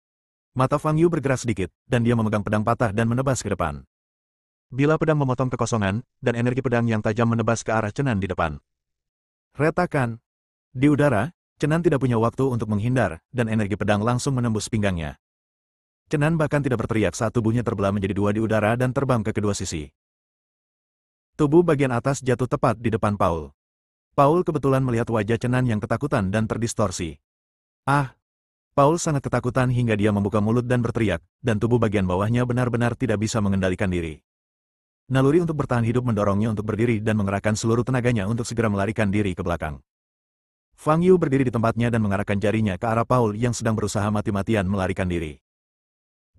Mata Fang Yu bergerak sedikit, dan dia memegang pedang patah dan menebas ke depan. Bila pedang memotong kekosongan, dan energi pedang yang tajam menebas ke arah Chenan di depan. Retakan. Di udara, Chenan tidak punya waktu untuk menghindar, dan energi pedang langsung menembus pinggangnya. Chenan bahkan tidak berteriak saat tubuhnya terbelah menjadi dua di udara dan terbang ke kedua sisi. Tubuh bagian atas jatuh tepat di depan Paul. Paul kebetulan melihat wajah Chenan yang ketakutan dan terdistorsi. Ah! Paul sangat ketakutan hingga dia membuka mulut dan berteriak, dan tubuh bagian bawahnya benar-benar tidak bisa mengendalikan diri. Naluri untuk bertahan hidup mendorongnya untuk berdiri dan mengerahkan seluruh tenaganya untuk segera melarikan diri ke belakang. Fang Yu berdiri di tempatnya dan mengarahkan jarinya ke arah Paul yang sedang berusaha mati-matian melarikan diri.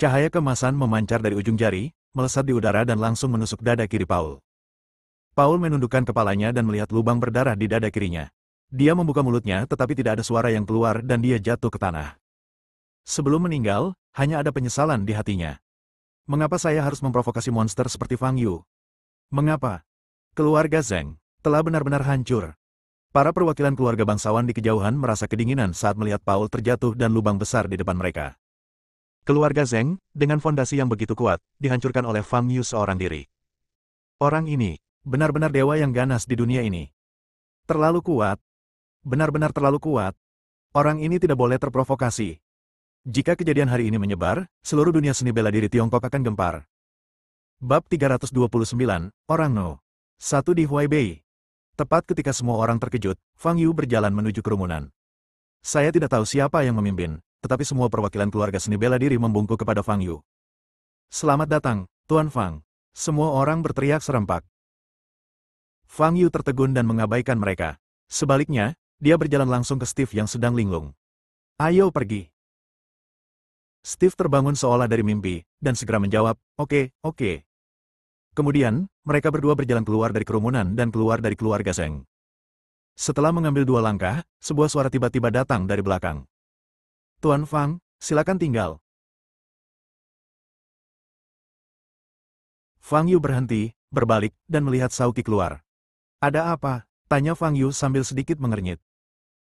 Cahaya kemasan memancar dari ujung jari, melesat di udara dan langsung menusuk dada kiri Paul. Paul menundukkan kepalanya dan melihat lubang berdarah di dada kirinya. Dia membuka mulutnya tetapi tidak ada suara yang keluar dan dia jatuh ke tanah. Sebelum meninggal, hanya ada penyesalan di hatinya. Mengapa saya harus memprovokasi monster seperti Fang Yu? Mengapa? Keluarga Zheng telah benar-benar hancur. Para perwakilan keluarga bangsawan di kejauhan merasa kedinginan saat melihat Paul terjatuh dan lubang besar di depan mereka. Keluarga Zheng, dengan fondasi yang begitu kuat, dihancurkan oleh Fang Yu seorang diri. Orang ini, benar-benar dewa yang ganas di dunia ini. Terlalu kuat. Benar-benar terlalu kuat. Orang ini tidak boleh terprovokasi. Jika kejadian hari ini menyebar, seluruh dunia seni bela diri Tiongkok akan gempar. Bab 329, Orang No. 1 di Huaibei. Tepat ketika semua orang terkejut, Fang Yu berjalan menuju kerumunan. Saya tidak tahu siapa yang memimpin, tetapi semua perwakilan keluarga seni bela diri membungkuk kepada Fang Yu. Selamat datang, Tuan Fang. Semua orang berteriak serempak. Fang Yu tertegun dan mengabaikan mereka. Sebaliknya, dia berjalan langsung ke Steve yang sedang linglung. Ayo pergi. Steve terbangun seolah dari mimpi, dan segera menjawab, oke, oke. Kemudian, mereka berdua berjalan keluar dari kerumunan dan keluar dari keluarga Zheng. Setelah mengambil dua langkah, sebuah suara tiba-tiba datang dari belakang. Tuan Fang, silakan tinggal. Fang Yu berhenti, berbalik, dan melihat Sauki keluar. Ada apa? Tanya Fang Yu sambil sedikit mengernyit.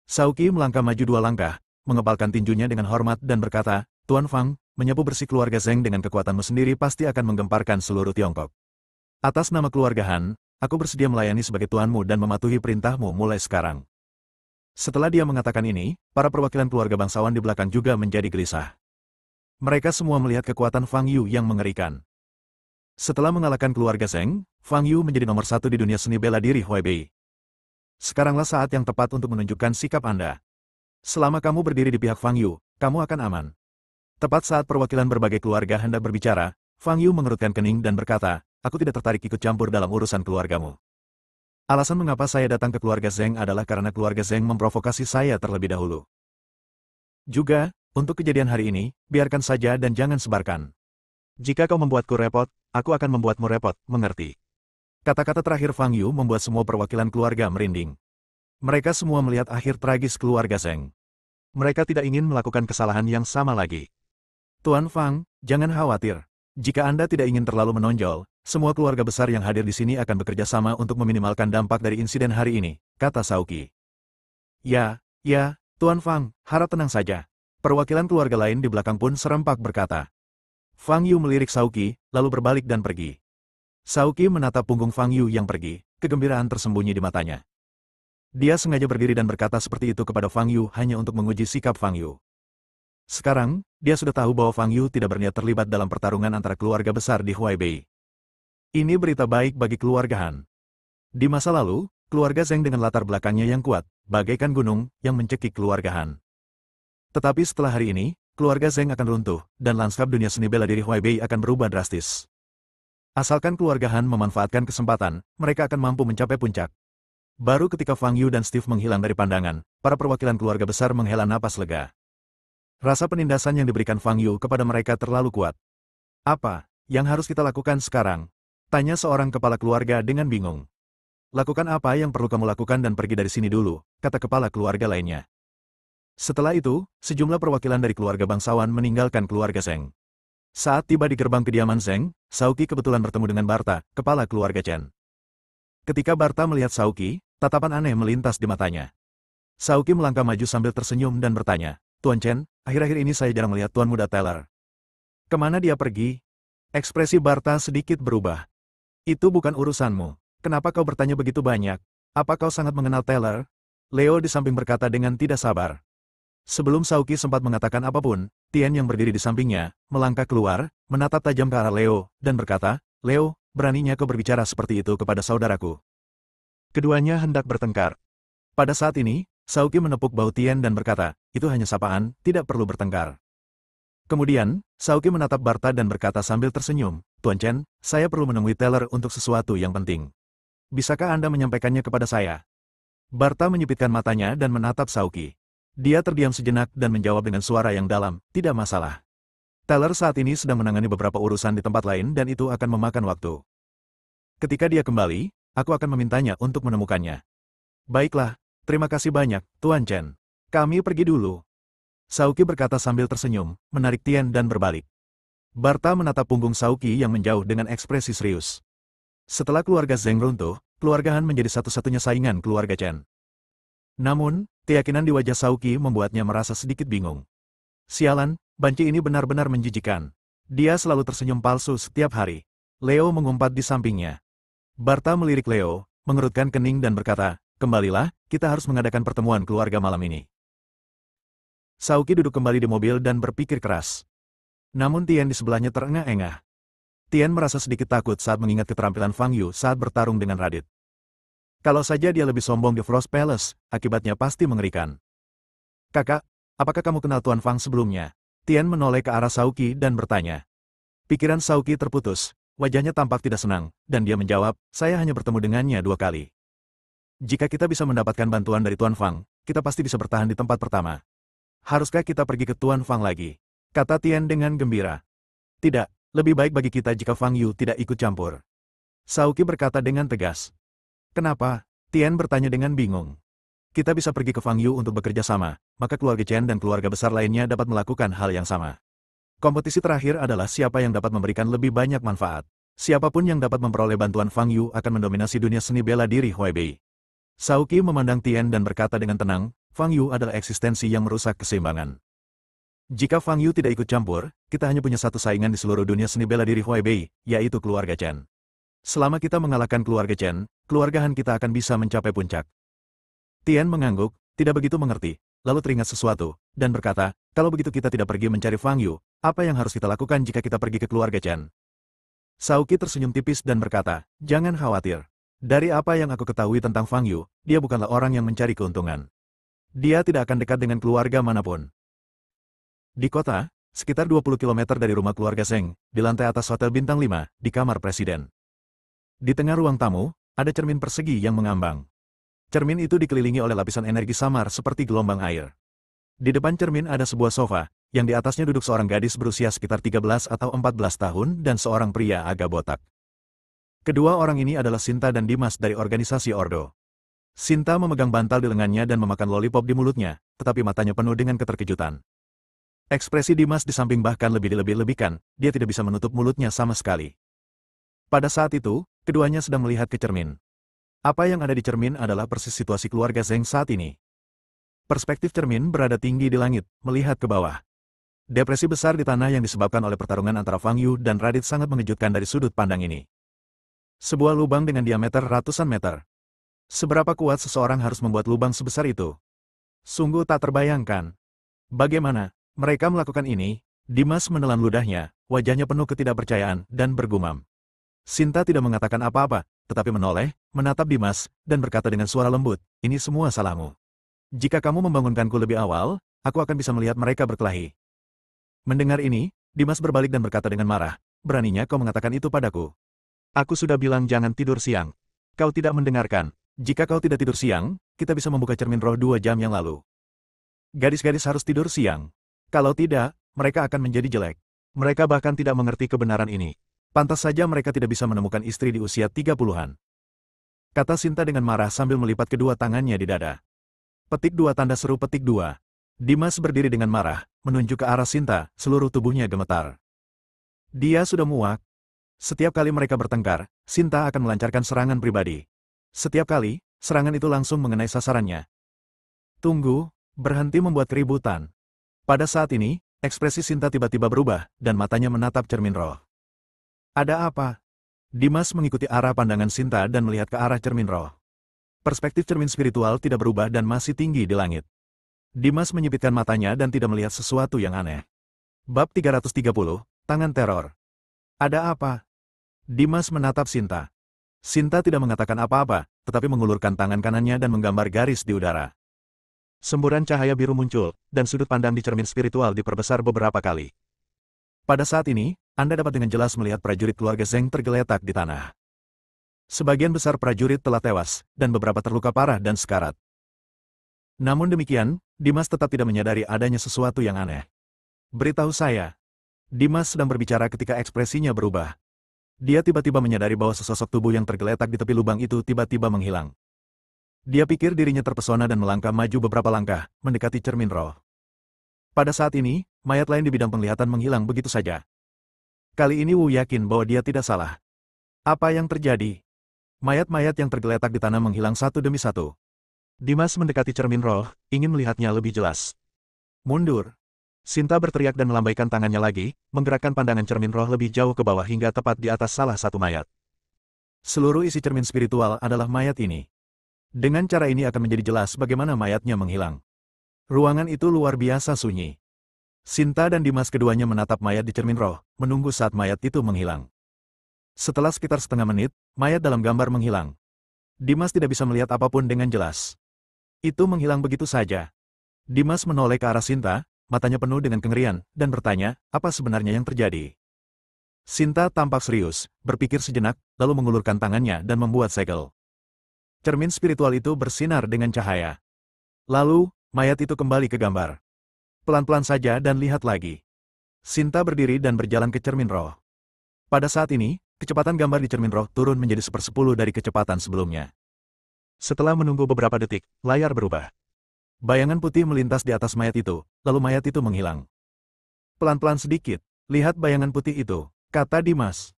Sauki melangkah maju dua langkah, mengepalkan tinjunya dengan hormat dan berkata, Tuan Fang, menyapu bersih keluarga Zheng dengan kekuatanmu sendiri pasti akan menggemparkan seluruh Tiongkok. Atas nama keluarga Han, aku bersedia melayani sebagai tuanmu dan mematuhi perintahmu mulai sekarang. Setelah dia mengatakan ini, para perwakilan keluarga bangsawan di belakang juga menjadi gelisah. Mereka semua melihat kekuatan Fang Yu yang mengerikan. Setelah mengalahkan keluarga Zheng, Fang Yu menjadi nomor satu di dunia seni bela diri Huaibei. Sekaranglah saat yang tepat untuk menunjukkan sikap Anda. Selama kamu berdiri di pihak Fang Yu, kamu akan aman. Tepat saat perwakilan berbagai keluarga hendak berbicara, Fang Yu mengerutkan kening dan berkata, aku tidak tertarik ikut campur dalam urusan keluargamu. Alasan mengapa saya datang ke keluarga Zheng adalah karena keluarga Zheng memprovokasi saya terlebih dahulu. Juga, untuk kejadian hari ini, biarkan saja dan jangan sebarkan. Jika kau membuatku repot, aku akan membuatmu repot, mengerti? Kata-kata terakhir Fang Yu membuat semua perwakilan keluarga merinding. Mereka semua melihat akhir tragis keluarga Zheng. Mereka tidak ingin melakukan kesalahan yang sama lagi. Tuan Fang, jangan khawatir. Jika Anda tidak ingin terlalu menonjol, semua keluarga besar yang hadir di sini akan bekerja sama untuk meminimalkan dampak dari insiden hari ini, kata Sauki. Ya, Tuan Fang, harap tenang saja. Perwakilan keluarga lain di belakang pun serempak berkata. Fang Yu melirik Shaoqi, lalu berbalik dan pergi. Shaoqi menatap punggung Fang Yu yang pergi, kegembiraan tersembunyi di matanya. Dia sengaja berdiri dan berkata seperti itu kepada Fang Yu hanya untuk menguji sikap Fang Yu. Sekarang, dia sudah tahu bahwa Fang Yu tidak berniat terlibat dalam pertarungan antara keluarga besar di Huaibei. Ini berita baik bagi keluarga Han. Di masa lalu, keluarga Zheng dengan latar belakangnya yang kuat, bagaikan gunung, yang mencekik keluarga Han. Tetapi setelah hari ini, keluarga Zheng akan runtuh, dan lanskap dunia seni bela diri Huaibei akan berubah drastis. Asalkan keluarga Han memanfaatkan kesempatan, mereka akan mampu mencapai puncak. Baru ketika Fang Yu dan Steve menghilang dari pandangan, para perwakilan keluarga besar menghela napas lega. Rasa penindasan yang diberikan Fang Yu kepada mereka terlalu kuat. Apa yang harus kita lakukan sekarang? Tanya seorang kepala keluarga dengan bingung. Lakukan apa yang perlu kamu lakukan dan pergi dari sini dulu, kata kepala keluarga lainnya. Setelah itu, sejumlah perwakilan dari keluarga bangsawan meninggalkan keluarga Zheng. Saat tiba di gerbang kediaman Zheng, Shaoqi kebetulan bertemu dengan Barta, kepala keluarga Chen. Ketika Barta melihat Shaoqi, tatapan aneh melintas di matanya. Shaoqi melangkah maju sambil tersenyum dan bertanya, Tuan Chen, akhir-akhir ini saya jarang melihat Tuan Muda Taylor. Kemana dia pergi? Ekspresi Barta sedikit berubah. Itu bukan urusanmu. Kenapa kau bertanya begitu banyak? Apa kau sangat mengenal Taylor? Leo di samping berkata dengan tidak sabar. Sebelum Shaoqi sempat mengatakan apapun, Tian yang berdiri di sampingnya, melangkah keluar, menatap tajam ke arah Leo, dan berkata, Leo, beraninya kau berbicara seperti itu kepada saudaraku. Keduanya hendak bertengkar. Pada saat ini, Shaoqi menepuk bahu Tian dan berkata, itu hanya sapaan, tidak perlu bertengkar. Kemudian, Shaoqi menatap Barta dan berkata sambil tersenyum, Tuan Chen, saya perlu menemui Taylor untuk sesuatu yang penting. Bisakah Anda menyampaikannya kepada saya? Barta menyipitkan matanya dan menatap Shaoqi. Dia terdiam sejenak dan menjawab dengan suara yang dalam, tidak masalah. Taylor saat ini sedang menangani beberapa urusan di tempat lain dan itu akan memakan waktu. Ketika dia kembali, aku akan memintanya untuk menemukannya. Baiklah, terima kasih banyak, Tuan Chen. Kami pergi dulu. Shaoqi berkata sambil tersenyum, menarik Tian dan berbalik. Barta menatap punggung Shaoqi yang menjauh dengan ekspresi serius. Setelah keluarga Zheng runtuh, keluarga Han menjadi satu-satunya saingan keluarga Chen. Namun, keyakinan di wajah Shaoqi membuatnya merasa sedikit bingung. Sialan, banci ini benar-benar menjijikan. Dia selalu tersenyum palsu setiap hari. Leo mengumpat di sampingnya. Barta melirik Leo, mengerutkan kening dan berkata, kembalilah, kita harus mengadakan pertemuan keluarga malam ini. Shaoqi duduk kembali di mobil dan berpikir keras. Namun Tian di sebelahnya terengah-engah. Tian merasa sedikit takut saat mengingat keterampilan Fang Yu saat bertarung dengan Radit. Kalau saja dia lebih sombong di Frost Palace, akibatnya pasti mengerikan. Kakak, apakah kamu kenal Tuan Fang sebelumnya? Tian menoleh ke arah Shaoqi dan bertanya. Pikiran Shaoqi terputus, wajahnya tampak tidak senang, dan dia menjawab, saya hanya bertemu dengannya 2 kali. Jika kita bisa mendapatkan bantuan dari Tuan Fang, kita pasti bisa bertahan di tempat pertama. Haruskah kita pergi ke Tuan Fang lagi? Kata Tian dengan gembira. Tidak. Lebih baik bagi kita jika Fang Yu tidak ikut campur. Shaoqi berkata dengan tegas. Kenapa? Tian bertanya dengan bingung. Kita bisa pergi ke Fang Yu untuk bekerja sama, maka keluarga Chen dan keluarga besar lainnya dapat melakukan hal yang sama. Kompetisi terakhir adalah siapa yang dapat memberikan lebih banyak manfaat. Siapapun yang dapat memperoleh bantuan Fang Yu akan mendominasi dunia seni bela diri Huaibei. Shaoqi memandang Tian dan berkata dengan tenang, Fang Yu adalah eksistensi yang merusak keseimbangan. Jika Fang Yu tidak ikut campur, kita hanya punya satu saingan di seluruh dunia seni bela diri Huaibei, yaitu keluarga Chen. Selama kita mengalahkan keluarga Chen, keluarga Han kita akan bisa mencapai puncak. Tian mengangguk, tidak begitu mengerti, lalu teringat sesuatu, dan berkata, kalau begitu kita tidak pergi mencari Fang Yu, apa yang harus kita lakukan jika kita pergi ke keluarga Chen? Shaoqi tersenyum tipis dan berkata, jangan khawatir. Dari apa yang aku ketahui tentang Fang Yu, dia bukanlah orang yang mencari keuntungan. Dia tidak akan dekat dengan keluarga manapun. Di kota, sekitar 20 km dari rumah keluarga Zheng, di lantai atas Hotel Bintang 5, di kamar presiden. Di tengah ruang tamu, ada cermin persegi yang mengambang. Cermin itu dikelilingi oleh lapisan energi samar seperti gelombang air. Di depan cermin ada sebuah sofa, yang di atasnya duduk seorang gadis berusia sekitar 13 atau 14 tahun dan seorang pria agak botak. Kedua orang ini adalah Sinta dan Dimas dari organisasi Ordo. Sinta memegang bantal di lengannya dan memakan lollipop di mulutnya, tetapi matanya penuh dengan keterkejutan. Ekspresi Dimas di samping bahkan lebih dilebih-lebihkan, dia tidak bisa menutup mulutnya sama sekali. Pada saat itu, keduanya sedang melihat ke cermin. Apa yang ada di cermin adalah persis situasi keluarga Zheng saat ini. Perspektif cermin berada tinggi di langit, melihat ke bawah. Depresi besar di tanah yang disebabkan oleh pertarungan antara Fang Yu dan Raditz sangat mengejutkan dari sudut pandang ini. Sebuah lubang dengan diameter ratusan meter. Seberapa kuat seseorang harus membuat lubang sebesar itu? Sungguh tak terbayangkan. Bagaimana mereka melakukan ini? Dimas menelan ludahnya, wajahnya penuh ketidakpercayaan, dan bergumam. Sinta tidak mengatakan apa-apa, tetapi menoleh, menatap Dimas, dan berkata dengan suara lembut, ini semua salahmu. Jika kamu membangunkanku lebih awal, aku akan bisa melihat mereka berkelahi. Mendengar ini, Dimas berbalik dan berkata dengan marah, beraninya kau mengatakan itu padaku. Aku sudah bilang jangan tidur siang. Kau tidak mendengarkan. Jika kau tidak tidur siang, kita bisa membuka cermin roh 2 jam yang lalu. Gadis-gadis harus tidur siang. Kalau tidak, mereka akan menjadi jelek. Mereka bahkan tidak mengerti kebenaran ini. Pantas saja mereka tidak bisa menemukan istri di usia 30-an. Kata Sinta dengan marah sambil melipat kedua tangannya di dada. Petik 2 tanda seru petik 2. Dimas berdiri dengan marah, menunjuk ke arah Sinta, seluruh tubuhnya gemetar. Dia sudah muak. Setiap kali mereka bertengkar, Sinta akan melancarkan serangan pribadi. Setiap kali, serangan itu langsung mengenai sasarannya. Tunggu, berhenti membuat keributan. Pada saat ini, ekspresi Sinta tiba-tiba berubah, dan matanya menatap cermin roh. Ada apa? Dimas mengikuti arah pandangan Sinta dan melihat ke arah cermin roh. Perspektif cermin spiritual tidak berubah dan masih tinggi di langit. Dimas menyipitkan matanya dan tidak melihat sesuatu yang aneh. Bab 330, Tangan Teror. Ada apa? Dimas menatap Sinta. Sinta tidak mengatakan apa-apa, tetapi mengulurkan tangan kanannya dan menggambar garis di udara. Semburan cahaya biru muncul, dan sudut pandang di cermin spiritual diperbesar beberapa kali. Pada saat ini, Anda dapat dengan jelas melihat prajurit keluarga Zeng tergeletak di tanah. Sebagian besar prajurit telah tewas, dan beberapa terluka parah dan sekarat. Namun demikian, Dimas tetap tidak menyadari adanya sesuatu yang aneh. Beritahu saya. Dimas sedang berbicara ketika ekspresinya berubah. Dia tiba-tiba menyadari bahwa sesosok tubuh yang tergeletak di tepi lubang itu tiba-tiba menghilang. Dia pikir dirinya terpesona dan melangkah maju beberapa langkah, mendekati cermin roh. Pada saat ini, mayat lain di bidang penglihatan menghilang begitu saja. Kali ini Wu yakin bahwa dia tidak salah. Apa yang terjadi? Mayat-mayat yang tergeletak di tanah menghilang satu demi satu. Dimas mendekati cermin roh, ingin melihatnya lebih jelas. Mundur. Sinta berteriak dan melambaikan tangannya lagi, menggerakkan pandangan cermin roh lebih jauh ke bawah hingga tepat di atas salah satu mayat. Seluruh isi cermin spiritual adalah mayat ini. Dengan cara ini akan menjadi jelas bagaimana mayatnya menghilang. Ruangan itu luar biasa sunyi. Sinta dan Dimas keduanya menatap mayat di cermin roh, menunggu saat mayat itu menghilang. Setelah sekitar setengah menit, mayat dalam gambar menghilang. Dimas tidak bisa melihat apapun dengan jelas. Itu menghilang begitu saja. Dimas menoleh ke arah Sinta, matanya penuh dengan kengerian, dan bertanya, apa sebenarnya yang terjadi? Sinta tampak serius, berpikir sejenak, lalu mengulurkan tangannya dan membuat segel. Cermin spiritual itu bersinar dengan cahaya. Lalu, mayat itu kembali ke gambar. Pelan-pelan saja dan lihat lagi. Sinta berdiri dan berjalan ke cermin roh. Pada saat ini, kecepatan gambar di cermin roh turun menjadi 1/10 dari kecepatan sebelumnya. Setelah menunggu beberapa detik, layar berubah. Bayangan putih melintas di atas mayat itu, lalu mayat itu menghilang. Pelan-pelan sedikit, lihat bayangan putih itu, kata Dimas.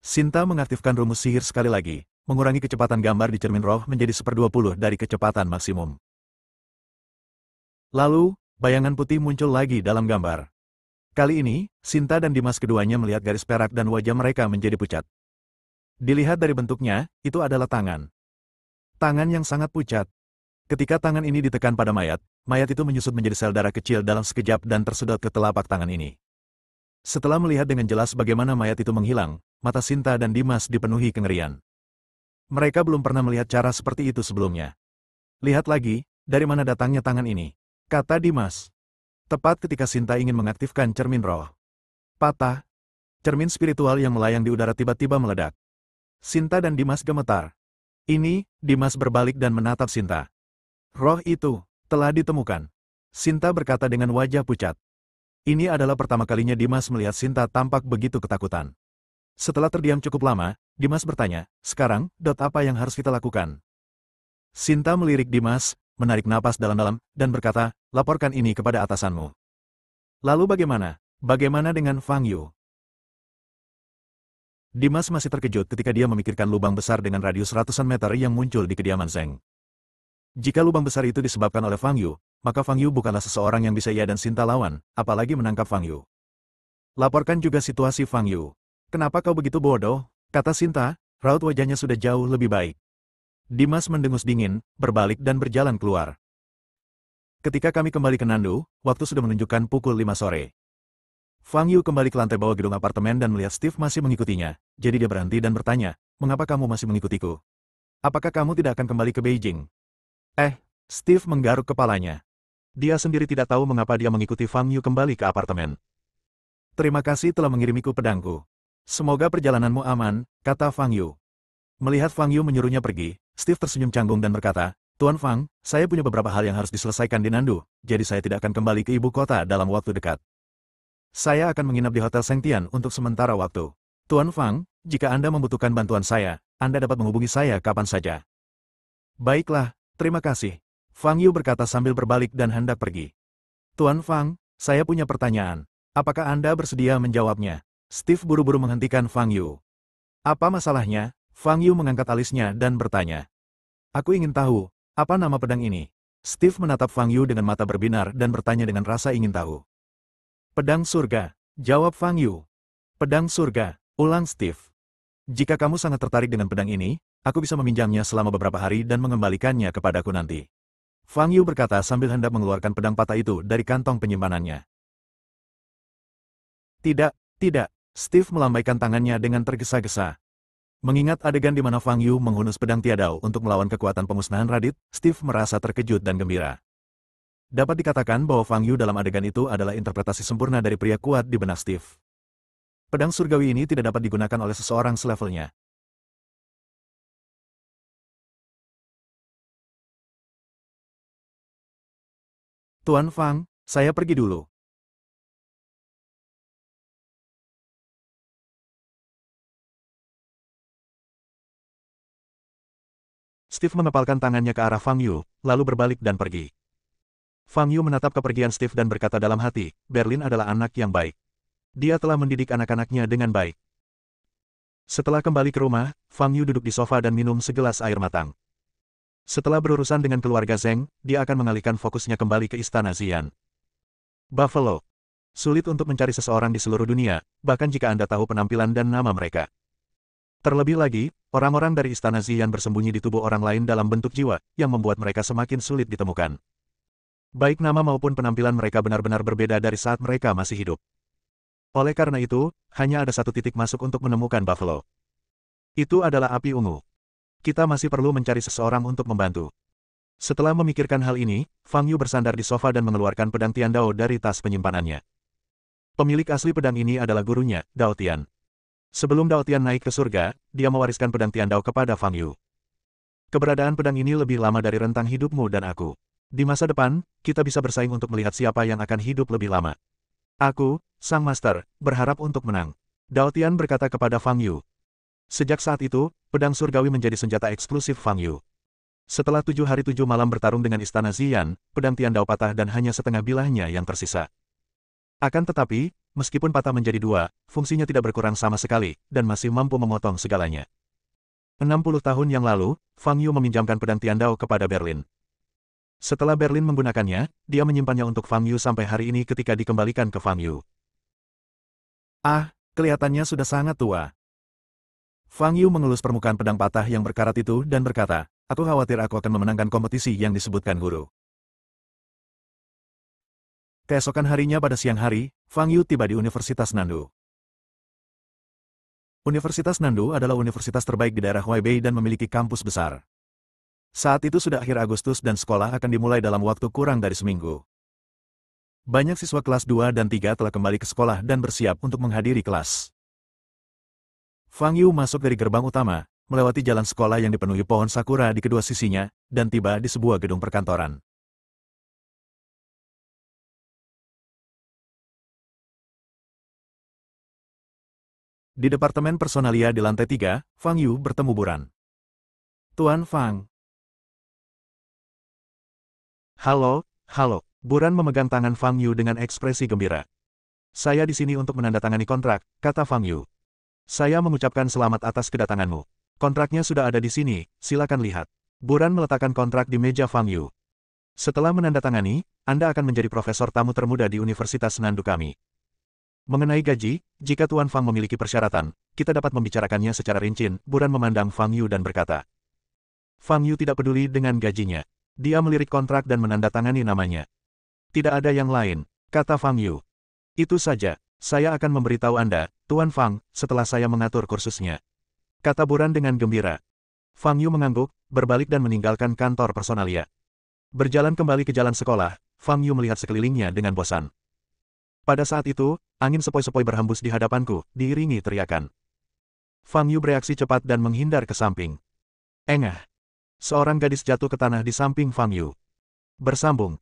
Sinta mengaktifkan rumus sihir sekali lagi, mengurangi kecepatan gambar di cermin roh menjadi 1/20 dari kecepatan maksimum. Lalu, bayangan putih muncul lagi dalam gambar. Kali ini, Sinta dan Dimas keduanya melihat garis perak dan wajah mereka menjadi pucat. Dilihat dari bentuknya, itu adalah tangan. Tangan yang sangat pucat. Ketika tangan ini ditekan pada mayat, mayat itu menyusut menjadi sel darah kecil dalam sekejap dan tersedot ke telapak tangan ini. Setelah melihat dengan jelas bagaimana mayat itu menghilang, mata Sinta dan Dimas dipenuhi kengerian. Mereka belum pernah melihat cara seperti itu sebelumnya. Lihat lagi, dari mana datangnya tangan ini? Kata Dimas. Tepat ketika Sinta ingin mengaktifkan cermin roh. Patah. Cermin spiritual yang melayang di udara tiba-tiba meledak. Sinta dan Dimas gemetar. Ini, Dimas berbalik dan menatap Sinta. Roh itu telah ditemukan. Sinta berkata dengan wajah pucat. Ini adalah pertama kalinya Dimas melihat Sinta tampak begitu ketakutan. Setelah terdiam cukup lama, Dimas bertanya, sekarang, apa yang harus kita lakukan? Sinta melirik Dimas, menarik napas dalam-dalam, dan berkata, laporkan ini kepada atasanmu. Lalu bagaimana? Bagaimana dengan Fang Yu? Dimas masih terkejut ketika dia memikirkan lubang besar dengan radius ratusan meter yang muncul di kediaman Zeng. Jika lubang besar itu disebabkan oleh Fang Yu, maka Fang Yu bukanlah seseorang yang bisa ia dan Sinta lawan, apalagi menangkap Fang Yu. Laporkan juga situasi Fang Yu. Kenapa kau begitu bodoh? Kata Sinta, raut wajahnya sudah jauh lebih baik. Dimas mendengus dingin, berbalik dan berjalan keluar. Ketika kami kembali ke Nandu, waktu sudah menunjukkan pukul 5 sore. Fang Yu kembali ke lantai bawah gedung apartemen dan melihat Steve masih mengikutinya, jadi dia berhenti dan bertanya, mengapa kamu masih mengikutiku? Apakah kamu tidak akan kembali ke Beijing? Steve menggaruk kepalanya. Dia sendiri tidak tahu mengapa dia mengikuti Fang Yu kembali ke apartemen. Terima kasih telah mengirimiku pedangku. Semoga perjalananmu aman, kata Fang Yu. Melihat Fang Yu menyuruhnya pergi, Steve tersenyum canggung dan berkata, Tuan Fang, saya punya beberapa hal yang harus diselesaikan di Nandu, jadi saya tidak akan kembali ke ibu kota dalam waktu dekat. Saya akan menginap di Hotel Sengtian untuk sementara waktu. Tuan Fang, jika Anda membutuhkan bantuan saya, Anda dapat menghubungi saya kapan saja. Baiklah, terima kasih. Fang Yu berkata sambil berbalik dan hendak pergi. Tuan Fang, saya punya pertanyaan. Apakah Anda bersedia menjawabnya? Steve buru-buru menghentikan Fang Yu. Apa masalahnya? Fang Yu mengangkat alisnya dan bertanya. Aku ingin tahu, apa nama pedang ini? Steve menatap Fang Yu dengan mata berbinar dan bertanya dengan rasa ingin tahu. Pedang surga, jawab Fang Yu. Pedang surga, ulang Steve. Jika kamu sangat tertarik dengan pedang ini, aku bisa meminjamnya selama beberapa hari dan mengembalikannya kepadaku nanti. Fang Yu berkata sambil hendak mengeluarkan pedang patah itu dari kantong penyimpanannya. Tidak, tidak. Steve melambaikan tangannya dengan tergesa-gesa. Mengingat adegan di mana Fang Yu menghunus pedang tiadau untuk melawan kekuatan pemusnahan Radit, Steve merasa terkejut dan gembira. Dapat dikatakan bahwa Fang Yu dalam adegan itu adalah interpretasi sempurna dari pria kuat di benak Steve. Pedang surgawi ini tidak dapat digunakan oleh seseorang selevelnya. Tuan Fang, saya pergi dulu. Steve mengepalkan tangannya ke arah Fang Yu, lalu berbalik dan pergi. Fang Yu menatap kepergian Steve dan berkata dalam hati, Berlin adalah anak yang baik. Dia telah mendidik anak-anaknya dengan baik. Setelah kembali ke rumah, Fang Yu duduk di sofa dan minum segelas air matang. Setelah berurusan dengan keluarga Zheng, dia akan mengalihkan fokusnya kembali ke istana Xian. Buffalo. Sulit untuk mencari seseorang di seluruh dunia, bahkan jika Anda tahu penampilan dan nama mereka. Terlebih lagi, orang-orang dari istana Xian bersembunyi di tubuh orang lain dalam bentuk jiwa, yang membuat mereka semakin sulit ditemukan. Baik nama maupun penampilan mereka benar-benar berbeda dari saat mereka masih hidup. Oleh karena itu, hanya ada satu titik masuk untuk menemukan Buffalo. Itu adalah api ungu. Kita masih perlu mencari seseorang untuk membantu. Setelah memikirkan hal ini, Fang Yu bersandar di sofa dan mengeluarkan pedang Tiandao dari tas penyimpanannya. Pemilik asli pedang ini adalah gurunya, Dao Tian. Sebelum Dao Tian naik ke surga, dia mewariskan pedang Tiandao kepada Fang Yu. Keberadaan pedang ini lebih lama dari rentang hidupmu dan aku. Di masa depan, kita bisa bersaing untuk melihat siapa yang akan hidup lebih lama. Aku, Sang Master, berharap untuk menang. Dao Tian berkata kepada Fang Yu. Sejak saat itu, pedang surgawi menjadi senjata eksklusif Fang Yu. Setelah 7 hari 7 malam bertarung dengan istana Xian, pedang Tiandao patah dan hanya setengah bilahnya yang tersisa. Akan tetapi, meskipun patah menjadi 2, fungsinya tidak berkurang sama sekali, dan masih mampu memotong segalanya. 60 tahun yang lalu, Fang Yu meminjamkan pedang Tiandao kepada Berlin. Setelah Berlin menggunakannya, dia menyimpannya untuk Fang Yu sampai hari ini ketika dikembalikan ke Fang Yu. Kelihatannya sudah sangat tua. Fang Yu mengelus permukaan pedang patah yang berkarat itu dan berkata, aku khawatir aku akan memenangkan kompetisi yang disebutkan guru. Keesokan harinya pada siang hari, Fang Yu tiba di Universitas Nandu. Universitas Nandu adalah universitas terbaik di daerah Huaibei dan memiliki kampus besar. Saat itu sudah akhir Agustus dan sekolah akan dimulai dalam waktu kurang dari seminggu. Banyak siswa kelas 2 dan 3 telah kembali ke sekolah dan bersiap untuk menghadiri kelas. Fang Yu masuk dari gerbang utama, melewati jalan sekolah yang dipenuhi pohon sakura di kedua sisinya, dan tiba di sebuah gedung perkantoran. Di departemen personalia di lantai 3, Fang Yu bertemu Buran. Tuan Fang. Halo. Buran memegang tangan Fang Yu dengan ekspresi gembira. Saya di sini untuk menandatangani kontrak, kata Fang Yu. Saya mengucapkan selamat atas kedatanganmu. Kontraknya sudah ada di sini, silakan lihat. Buran meletakkan kontrak di meja Fang Yu. Setelah menandatangani, Anda akan menjadi profesor tamu termuda di Universitas Nandu kami. Mengenai gaji, jika Tuan Fang memiliki persyaratan, kita dapat membicarakannya secara rinci. Buran memandang Fang Yu dan berkata. Fang Yu tidak peduli dengan gajinya. Dia melirik kontrak dan menandatangani namanya. Tidak ada yang lain, kata Fang Yu. Itu saja, saya akan memberitahu Anda, Tuan Fang, setelah saya mengatur kursusnya. Kata Buran dengan gembira. Fang Yu mengangguk, berbalik dan meninggalkan kantor personalia. Berjalan kembali ke jalan sekolah, Fang Yu melihat sekelilingnya dengan bosan. Pada saat itu, angin sepoi-sepoi berhembus di hadapanku, diiringi teriakan. Fang Yu bereaksi cepat dan menghindar ke samping. Engah. Seorang gadis jatuh ke tanah di samping Fang Yu. Bersambung.